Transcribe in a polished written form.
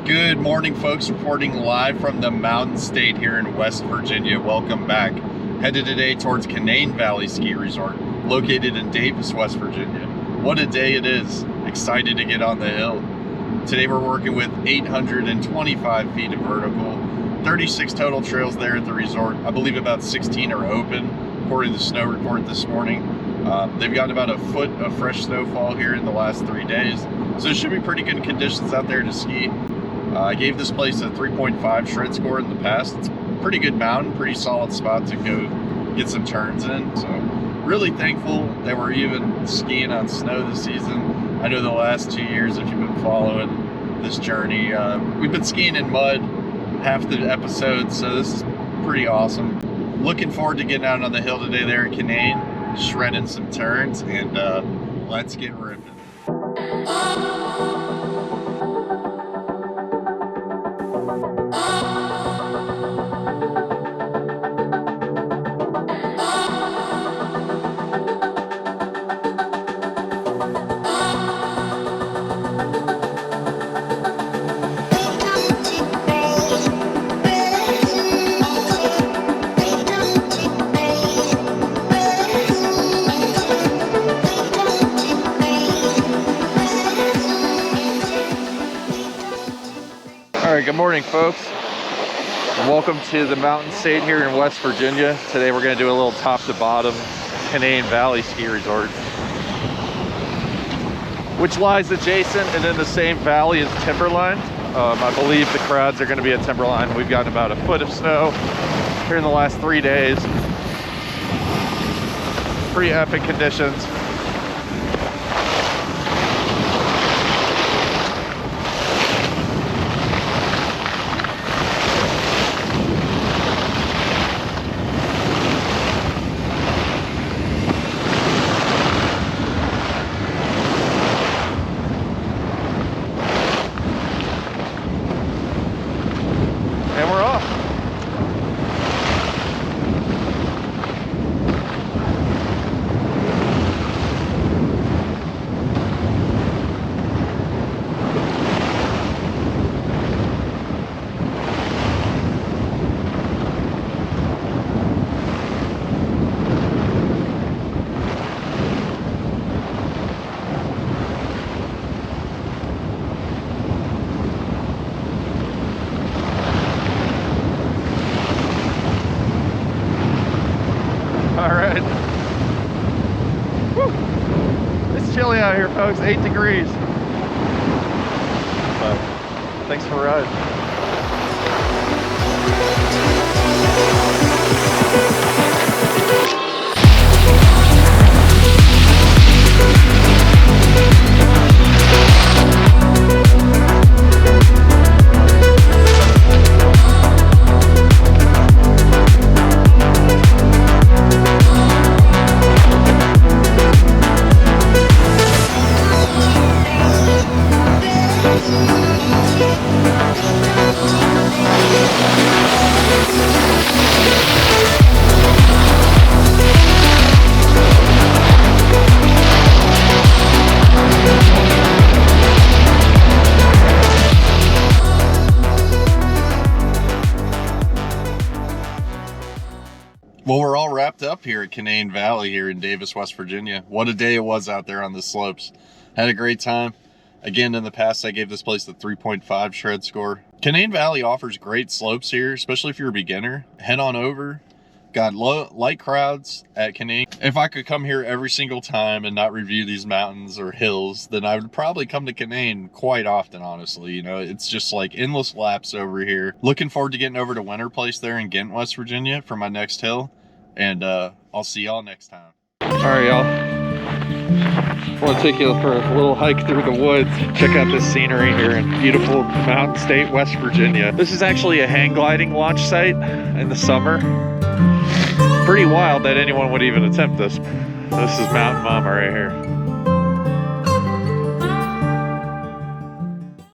Good morning, folks. Reporting live from the Mountain State here in West Virginia. Welcome back. Headed today towards Canaan Valley Ski Resort, located in Davis, West Virginia. What a day it is. Excited to get on the hill. Today we're working with 825 feet of vertical, 36 total trails there at the resort. I believe about 16 are open, according to the snow report this morning. They've gotten about a foot of fresh snowfall here in the last 3 days, so it should be pretty good conditions out there to ski. I gave this place a 3.5 shred score in the past. It's a pretty good mountain, pretty solid spot to go get some turns in. So really thankful that we're even skiing on snow this season. I know the last 2 years, if you've been following this journey, we've been skiing in mud half the episodes, so this is pretty awesome. Looking forward to getting out on the hill today there at Canaan, shredding some turns, and let's get ripping. All right, good morning, folks. Welcome to the Mountain State here in West Virginia. Today we're going to do a little top to bottom Canaan Valley Ski Resort, which lies adjacent and in the same valley as Timberline. I believe the crowds are going to be at Timberline. We've gotten about a foot of snow here in the last 3 days. Pretty epic conditions. And we're off. All right. Woo. It's chilly out here, folks. 8 degrees. But thanks for riding. Well, we're all wrapped up here at Canaan Valley here in Davis, West Virginia. What a day it was out there on the slopes. Had a great time. Again, in the past, I gave this place a 3.5 shred score. Canaan Valley offers great slopes here, especially if you're a beginner. Head on over. Got light crowds at Canaan. If I could come here every single time and not review these mountains or hills, then I would probably come to Canaan quite often, honestly. You know, it's just like endless laps over here. Looking forward to getting over to Winter Place there in Ghent, West Virginia for my next hill. And I'll see y'all next time. All right, y'all. I want to take you for a little hike through the woods. Check out this scenery here in beautiful Mountain State, West Virginia. This is actually a hang gliding launch site in the summer. Pretty wild that anyone would even attempt this. This is Mountain Mama right here.